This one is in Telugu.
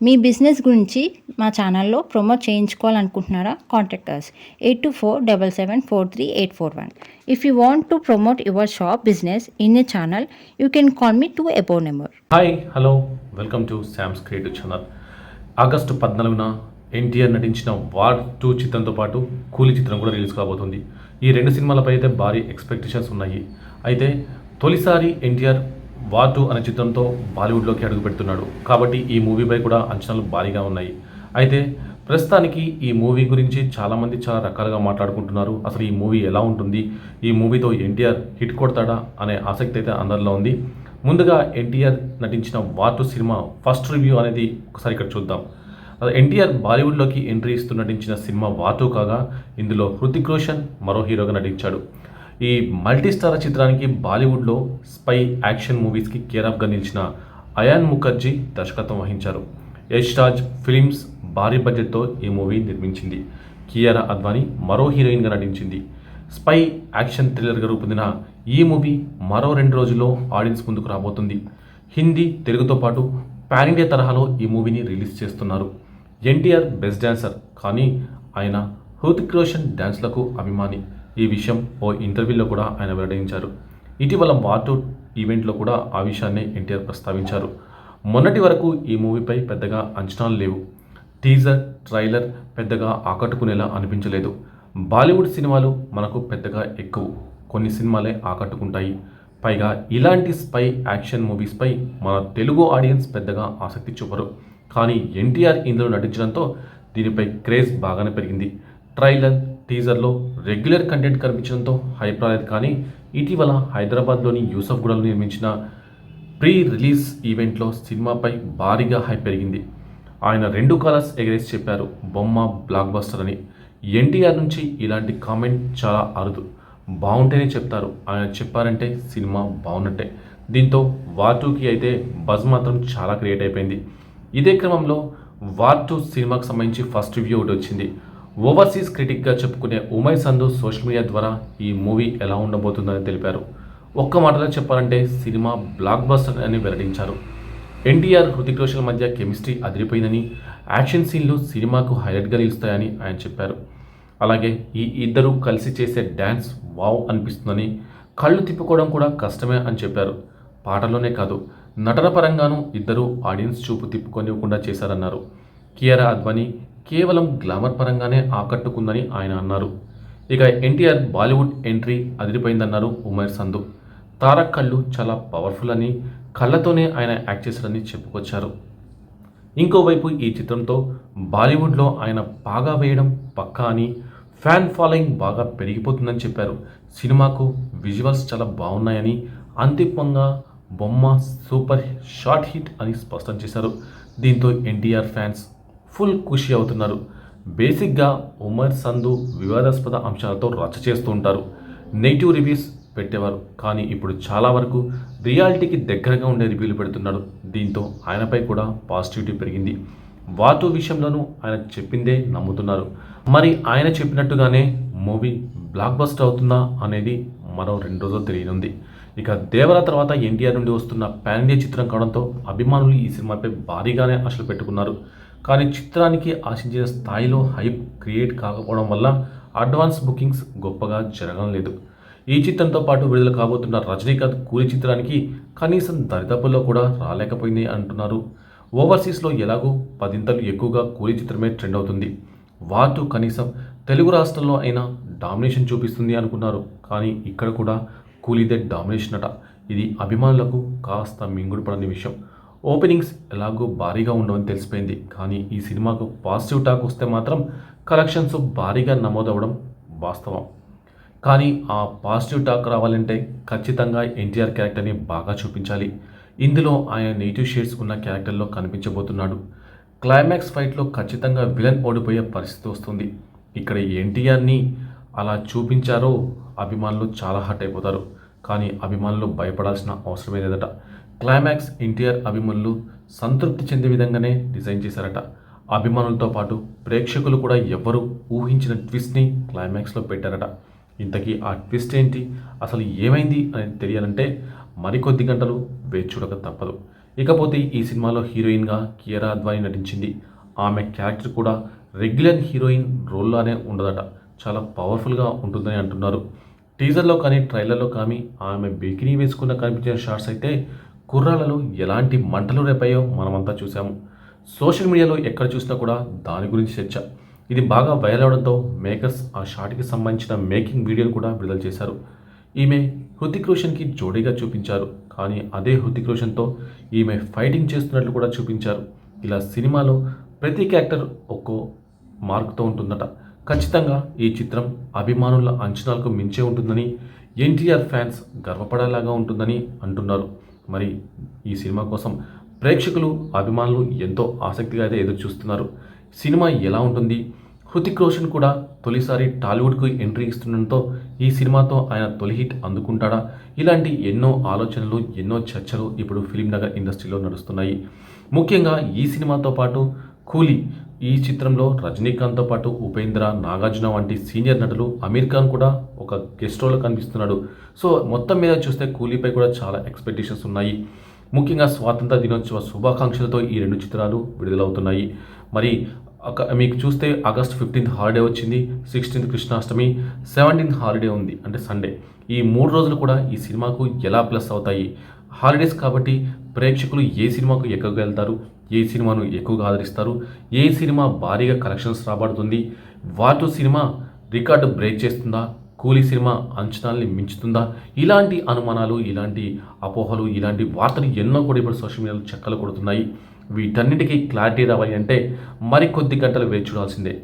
మీ బిజినెస్ గురించి మా ఛానల్లో ప్రమోట్ చేయించుకోవాలనుకుంటున్నారా? Contact us 8247743841. If you want to promote your shop business in a channel, you can call me to above number. Hi hello welcome to Sam's creative channel. August 14న ఎన్టీఆర్ నటించిన వార్ 2 చిత్రంతో పాటు కూలీ చిత్రం కూడా రిలీజ్ కాబోతుంది. ఈ రెండు సినిమాలపై అయితే భారీ ఎక్స్పెక్టేషన్స్ ఉన్నాయి. అయితే తొలిసారి ఎన్టీఆర్ వార్ 2 అనే చిత్రంతో బాలీవుడ్లోకి అడుగు పెడుతున్నాడు కాబట్టి ఈ మూవీపై కూడా అంచనాలు భారీగా ఉన్నాయి. అయితే ప్రస్తుతానికి ఈ మూవీ గురించి చాలామంది చాలా రకాలుగా మాట్లాడుకుంటున్నారు. అసలు ఈ మూవీ ఎలా ఉంటుంది, ఈ మూవీతో ఎన్టీఆర్ హిట్ కొడతాడా అనే ఆసక్తి అయితే అందరిలో ఉంది. ముందుగా ఎన్టీఆర్ నటించిన వార్ 2 సినిమా ఫస్ట్ రివ్యూ అనేది ఒకసారి ఇక్కడ చూద్దాం. ఎన్టీఆర్ బాలీవుడ్లోకి ఎంట్రీ ఇస్తూ నటించిన సినిమా వార్ 2 కాగా ఇందులో హృతిక్ రోషన్ మరో హీరోగా నటించాడు. ఈ మల్టీ స్టార్ చిత్రానికి బాలీవుడ్లో స్పై యాక్షన్ మూవీస్కి కేర్ ఆఫ్గా నిలిచిన అయాన్ ముఖర్జీ దర్శకత్వం వహించారు. యష్ రాజ్ ఫిలిమ్స్ భారీ బడ్జెట్తో ఈ మూవీ నిర్మించింది. కియారా అద్వానీ మరో హీరోయిన్గా నటించింది. స్పై యాక్షన్ థ్రిల్లర్గా రూపొందిన ఈ మూవీ మరో 2 రోజుల్లో ఆడియన్స్ ముందుకు రాబోతుంది. హిందీ, తెలుగుతో పాటు పాన్ ఇండియా తరహాలో ఈ మూవీని రిలీజ్ చేస్తున్నారు. ఎన్టీఆర్ బెస్ట్ డాన్సర్, కానీ ఆయన హృతిక్ రోషన్ డ్యాన్స్లకు అభిమాని. ఈ విషయం ఓ ఇంటర్వ్యూలో కూడా ఆయన వెల్లడించారు. ఇటీవల వార్ 2 ఈవెంట్లో కూడా ఆ విషయాన్ని ఎన్టీఆర్ ప్రస్తావించారు. మొన్నటి వరకు ఈ మూవీపై పెద్దగా అంచనాలు లేవు. టీజర్, ట్రైలర్ పెద్దగా ఆకట్టుకునేలా అనిపించలేదు. బాలీవుడ్ సినిమాలు మనకు పెద్దగా ఎక్కువ, కొన్ని సినిమాలే ఆకట్టుకుంటాయి. పైగా ఇలాంటి స్పై యాక్షన్ మూవీస్పై మన తెలుగు ఆడియన్స్ పెద్దగా ఆసక్తి చూపరు. కానీ ఎన్టీఆర్ ఇందులో నటించడంతో దీనిపై క్రేజ్ బాగానే పెరిగింది. ట్రైలర్, టీజర్లో రెగ్యులర్ కంటెంట్ కనిపించడంతో హైప్ రాలేదు. కానీ ఇటీవల హైదరాబాద్లోని యూసఫ్గూడలో నిర్మించిన ప్రీ రిలీజ్ ఈవెంట్లో సినిమాపై భారీగా హైప్ పెరిగింది. ఆయన 2 కలర్స్ ఎగరేసి చెప్పారు, బొమ్మ బ్లాక్ బస్టర్ అని. ఎన్టీఆర్ నుంచి ఇలాంటి కామెంట్ చాలా అరుదు. బాగుంటేనే చెప్తారు, ఆయన చెప్పారంటే సినిమా బాగున్నట్టే. దీంతో వార్ 2కి అయితే బజ్ మాత్రం చాలా క్రియేట్ అయిపోయింది. ఇదే క్రమంలో వార్ 2 సినిమాకి సంబంధించి ఫస్ట్ రివ్యూ ఒకటి వచ్చింది. ఓవర్సీస్ క్రిటిక్గా చెప్పుకునే ఉమయ్ సంధు సోషల్ మీడియా ద్వారా ఈ మూవీ ఎలా ఉండబోతుందని తెలిపారు. ఒక్క మాటలో చెప్పాలంటే సినిమా బ్లాక్ బస్టర్ అని వెల్లడించారు. ఎన్టీఆర్, హృతిక్ రోషన్ మధ్య కెమిస్ట్రీ అదిరిపోయిందని, యాక్షన్ సీన్లు సినిమాకు హైలైట్గా నిలుస్తాయని ఆయన చెప్పారు. అలాగే ఈ ఇద్దరు కలిసి చేసే డ్యాన్స్ వావ్ అనిపిస్తుందని, కళ్ళు తిప్పుకోవడం కూడా కష్టమే అని చెప్పారు. పాటలోనే కాదు, నటన పరంగానూ ఇద్దరు ఆడియన్స్ చూపు తిప్పుకోనివ్వకుండా చేశారన్నారు. కియారా అద్వానీ కేవలం గ్లామర్ పరంగానే ఆకట్టుకుందని ఆయన అన్నారు. ఇక ఎన్టీఆర్ బాలీవుడ్ ఎంట్రీ అదిరిపోయిందన్నారు ఉమేర్ సంధు. తారక్ కళ్ళు చాలా పవర్ఫుల్ అని, కళ్ళతోనే ఆయన యాక్ట్ చేశారని చెప్పుకొచ్చారు. ఇంకోవైపు ఈ చిత్రంతో బాలీవుడ్లో ఆయన బాగా వేయడం పక్కా అని, ఫ్యాన్ ఫాలోయింగ్ బాగా పెరిగిపోతుందని చెప్పారు. సినిమాకు విజువల్స్ చాలా బాగున్నాయని, అంతిమంగా బొమ్మ సూపర్ షార్ట్ హిట్ అని స్పష్టం చేశారు. దీంతో ఎన్టీఆర్ ఫ్యాన్స్ ఫుల్ ఖుషి అవుతున్నారు. బేసిక్గా ఉమర్ సంధు వివాదాస్పద అంశాలతో రచ్చ చేస్తూ ఉంటారు, నెగిటివ్ రివ్యూస్ పెట్టేవారు. కానీ ఇప్పుడు చాలా వరకు రియాలిటీకి దగ్గరగా ఉండే రివ్యూలు పెడుతున్నాడు. దీంతో ఆయనపై కూడా పాజిటివిటీ పెరిగింది. వార్ 2 విషయంలోనూ ఆయన చెప్పిందే నమ్ముతున్నారు. మరి ఆయన చెప్పినట్టుగానే మూవీ బ్లాక్ బస్టర్ అవుతుందా అనేది మరో 2 రోజులు తెలియనుంది. ఇక దేవరా తర్వాత ఎన్టీఆర్ నుండి వస్తున్న పాన్ ఇండియా చిత్రం కావడంతో అభిమానులు ఈ సినిమాపై భారీగానే ఆశలు పెట్టుకున్నారు. కానీ చిత్రానికి ఆశించిన స్థాయిలో హైప్ క్రియేట్ కాకపోవడం వల్ల అడ్వాన్స్ బుకింగ్స్ గొప్పగా జరగడం లేదు. ఈ చిత్రంతో పాటు విడుదల కాబోతున్న రజనీకాంత్ కూలీ చిత్రానికి కనీసం దరిదాపుల్లో కూడా రాలేకపోయింది అంటున్నారు. ఓవర్సీస్లో ఎలాగో 10 ఎక్కువగా కూలీ చిత్రమే ట్రెండ్ అవుతుంది. వార్ 2 కనీసం తెలుగు రాష్ట్రాల్లో అయినా డామినేషన్ చూపిస్తుంది అనుకున్నారు. కానీ ఇక్కడ కూడా కూలీదే డామినేషన్ అట. ఇది అభిమానులకు కాస్త మింగుడు పడని విషయం. ఓపెనింగ్స్ ఎలాగో భారీగా ఉండవని తెలిసిపోయింది. కానీ ఈ సినిమాకు పాజిటివ్ టాక్ వస్తే మాత్రం కలెక్షన్స్ భారీగా నమోదవడం వాస్తవం. కానీ ఆ పాజిటివ్ టాక్ రావాలంటే ఖచ్చితంగా ఎన్టీఆర్ క్యారెక్టర్ని బాగా చూపించాలి. ఇందులో ఆయన నెగిటివ్ షేడ్స్ ఉన్న క్యారెక్టర్లో కనిపించబోతున్నాడు. క్లైమాక్స్ ఫైట్లో ఖచ్చితంగా విలన్ ఓడిపోయే పరిస్థితి వస్తుంది. ఇక్కడ ఎన్టీఆర్ని అలా చూపించారో అభిమానులు చాలా హర్ట్ అయిపోతారు. కానీ అభిమానులు భయపడాల్సిన అవసరమే లేదట. క్లైమాక్స్ ఎన్టీఆర్ అభిమానులు సంతృప్తి చెందే విధంగానే డిజైన్ చేశారట. అభిమానులతో పాటు ప్రేక్షకులు కూడా ఎవ్వరూ ఊహించిన ట్విస్ట్ని క్లైమాక్స్లో పెట్టారట. ఇంతకీ ఆ ట్విస్ట్ ఏంటి, అసలు ఏమైంది అని తెలియాలంటే మరికొద్ది గంటలు వేచి చూడక తప్పదు. ఇకపోతే ఈ సినిమాలో హీరోయిన్గా కియారా అద్వానీ నటించింది. ఆమె క్యారెక్టర్ కూడా రెగ్యులర్ హీరోయిన్ రోల్లోనే ఉండదట, చాలా పవర్ఫుల్గా ఉంటుందని అంటున్నారు. టీజర్లో కానీ ట్రైలర్లో కానీ ఆమె బికినీ వేసుకున్న కనిపించిన షాట్స్ అయితే కుర్రాళ్ళలో ఎలాంటి మంటలు రేపాయో మనమంతా చూసాము. సోషల్ మీడియాలో ఎక్కడ చూసినా కూడా దాని గురించి చర్చ. ఇది బాగా వైరల్ అవడంతో మేకర్స్ ఆ షాట్కి సంబంధించిన మేకింగ్ వీడియోను కూడా విడుదల చేశారు. ఈమె హృతిక్ రోషన్కి జోడీగా చూపించారు, కానీ అదే హృతిక్ రోషన్తో ఈమె ఫైటింగ్ చేస్తున్నట్లు కూడా చూపించారు. ఇలా సినిమాలో ప్రతి క్యారెక్టర్ ఒక్కో మార్కుతో ఉంటుందట. ఖచ్చితంగా ఈ చిత్రం అభిమానుల అంచనాలకు మించే ఉంటుందని, ఎన్టీఆర్ ఫ్యాన్స్ గర్వపడేలాగా ఉంటుందని అంటున్నారు. మరి ఈ సినిమా కోసం ప్రేక్షకులు అభిమానులు ఎంతో ఆసక్తిగా అయితే ఎదురు చూస్తున్నారు. సినిమా ఎలా ఉంటుంది? హృతిక్ రోషన్ కూడా తొలిసారి టాలీవుడ్కు ఎంట్రీ ఇస్తుండటంతో ఈ సినిమాతో ఆయన తొలి హిట్ అందుకుంటాడా? ఇలాంటి ఎన్నో ఆలోచనలు, ఎన్నో చర్చలు ఇప్పుడు ఫిలిం నగర్ ఇండస్ట్రీలో నడుస్తున్నాయి. ముఖ్యంగా ఈ సినిమాతో పాటు కూలీ, ఈ చిత్రంలో రజనీకాంత్తో పాటు ఉపేంద్ర, నాగార్జున వంటి సీనియర్ నటులు, అమీర్ ఖాన్ కూడా ఒక గెస్ట్ రోల్లో కనిపిస్తున్నాడు. సో మొత్తం మీద చూస్తే కూలీపై కూడా చాలా ఎక్స్పెక్టేషన్స్ ఉన్నాయి. ముఖ్యంగా స్వాతంత్ర దినోత్సవ శుభాకాంక్షలతో ఈ రెండు చిత్రాలు విడుదలవుతున్నాయి. మరి మీకు చూస్తే ఆగస్ట్ 15th హాలిడే వచ్చింది, 16th కృష్ణాష్టమి, 17th హాలిడే ఉంది, అంటే సండే. ఈ 3 రోజులు కూడా ఈ సినిమాకు ఎలా ప్లస్ అవుతాయి? హాలిడేస్ కాబట్టి ప్రేక్షకులు ఏ సినిమాకు ఎక్కువగా వెళ్తారు, ఏ సినిమాను ఎక్కువగా ఆదరిస్తారు, ఏ సినిమా భారీగా కలెక్షన్స్ రాబడుతుంది, వార్ 2 సినిమా రికార్డు బ్రేక్ చేస్తుందా, కూలీ సినిమా అంచనాల్ని మించుతుందా? ఇలాంటి అనుమానాలు, ఇలాంటి అపోహలు, ఇలాంటి వార్తలు ఎన్నో కూడా ఇప్పుడు సోషల్ మీడియాలో చక్కలు కొడుతున్నాయి. వీటన్నిటికీ క్లారిటీ రావాలి అంటే మరికొద్ది గంటలు వేచి చూడాల్సిందే.